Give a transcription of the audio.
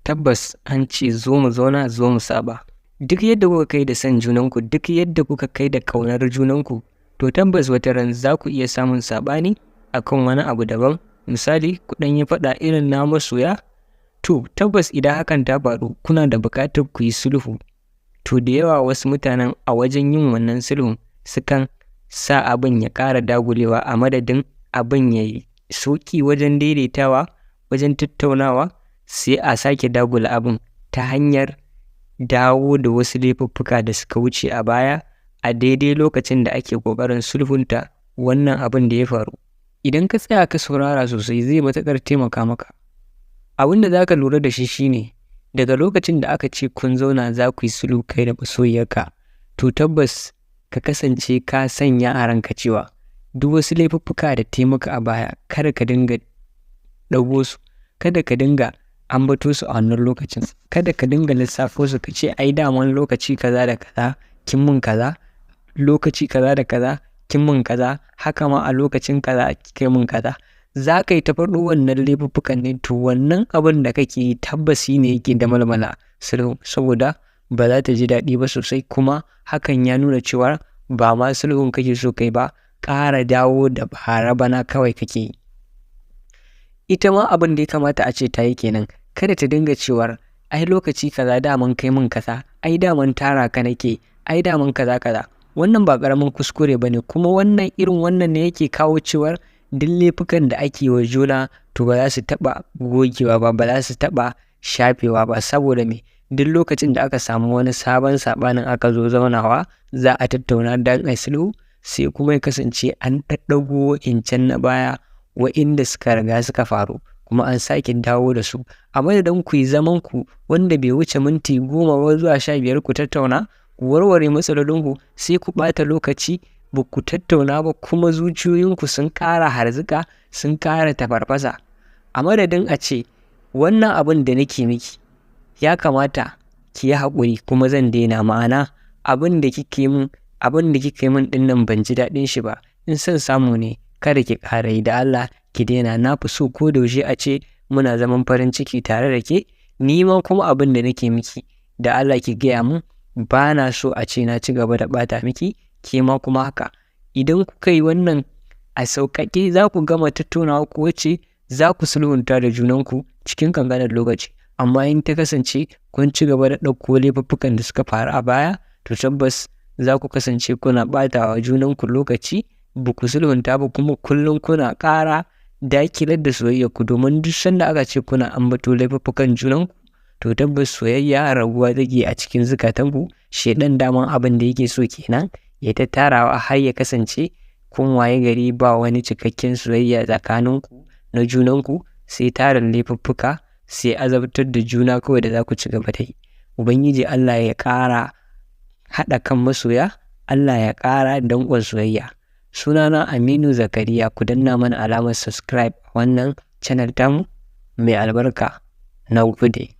tabbas an ce zo mu zauna zo mu saba. Duk yadda kuka kai da son junanku, duk yadda kuka kai da ƙaunar junanku, to tabbas wata ran za ku iya samun saɓani akan wani abu daban. Misali, ku ɗan yi faɗa irin na masoya, to tabbas idan hakan ta faru kuna da buƙatar ku yi sulhu. To da yawa wasu mutanen a wajen yin wannan sulhun sukan sa abin ya ƙara dagulewa a madadin abin ya yi sauƙi wajen daidaitawa, wajen tattaunawa, sai a sake dagula abin ta hanyar dawo da wasu laifuffuka da suka wuce a baya a daidai lokacin da ake ƙoƙarin sulhunta wannan abin da ya faru. Idan ka tsaya ka saurara sosai zai matuƙar taimaka maka. Abin da za ka lura da shi shine daga lokacin da aka ce kun zauna za ku yi sulhu kai da masoyiyarka, to tabbas ka kasance ka sanya a ranka cewa duk wasu laifuffuka da taimaka a baya kada ka dinga ɗago su, kada ka dinga ambato su a wannan lokacin, kada ka dinga lissafo su ka ce ai daman lokaci kaza da kaza kin mun kaza, lokaci kaza da kaza kin mun kaza, haka ma a lokacin kaza kai mun kaza. Za ka yi ta faɗo wannan laifuffukan ne, to wannan abin da kake yi tabbasi ne yake da malmala sulhu, saboda ba za ta ji daɗi ba sosai, kuma hakan ya nuna cewa ba ma sulhun kake so kai ba, ƙara dawo da bara bana kawai kake yi. Ita ma abin da ya kamata a ce ta yi kenan, kada ta dinga cewar ai lokaci kaza daman kai mun kaza, ai daman tara ka nake, ai daman kaza kaza. Wannan ba ƙaramin kuskure ba ne, kuma wannan irin wannan ne yake kawo cewar duk laifukan da ake wa juna to ba za su taɓa gogewa ba, ba za su taɓa shafewa ba, saboda me duk lokacin da aka samu wani sabon saɓanin aka zo zaunawa za a tattauna don a sulhu, sai kuma ya kasance an ɗaɗɗago wa'incan na baya wa'inda suka riga suka faru kuma an sake dawo da su. A madadin ku yi zaman ku wanda bai wuce minti 10 ba zuwa 15 ku tattauna ku warware matsalolinku, sai ku ɓata lokaci ba ku tattauna ba, kuma zuciyoyinku sun ƙara harzuka, sun ƙara tafarfasa. A madadin a ce wannan abin da nake miki ya kamata ki yi haƙuri kuma zan daina, ma'ana abin da kika yi min ɗin nan ban ji daɗin shi ba, in son samu ne kada ki ƙara yi, da Allah ki daina. Na fi so ko da yaushe a ce muna zaman farin ciki tare da ke, ni ma kuma abin da nake miki da Allah ki gaya min, ba na so a ce na ci gaba da ɓata miki, ke ma kuma haka. Idan kuka yi wannan a sauƙaƙe za ku gama tattaunawa ko wacce za ku sulhunta da junanku cikin ƙanƙanin lokaci. Amma in ta kasance kun ci gaba da ɗauko laifuffukan da suka faru a baya, to tabbas za ku kasance kuna ɓata wa junanku lokaci, ba ku sulhunta ba, kuma kullum kuna ƙara dakilar da soyayyarku, domin duk sanda aka ce kuna ambato laifuffukan junanku to tabbas soyayya raguwa take a cikin zukatanku. Shedan daman abin da yake so kenan, ya ta tarawa har ya kasance kun waye gari ba wani cikakken soyayya tsakaninku na junanku, sai tarin laifuffuka, sai azabtar da juna kawai da za ku ci gaba da yi. Ubangiji Allah ya ƙara haɗa kan masoya, Allah ya ƙara danƙon soyayya. Sunana Aminu Zakariya, ku danna mana alamar subscribe a wannan channel tamu mai albarka. Na gode.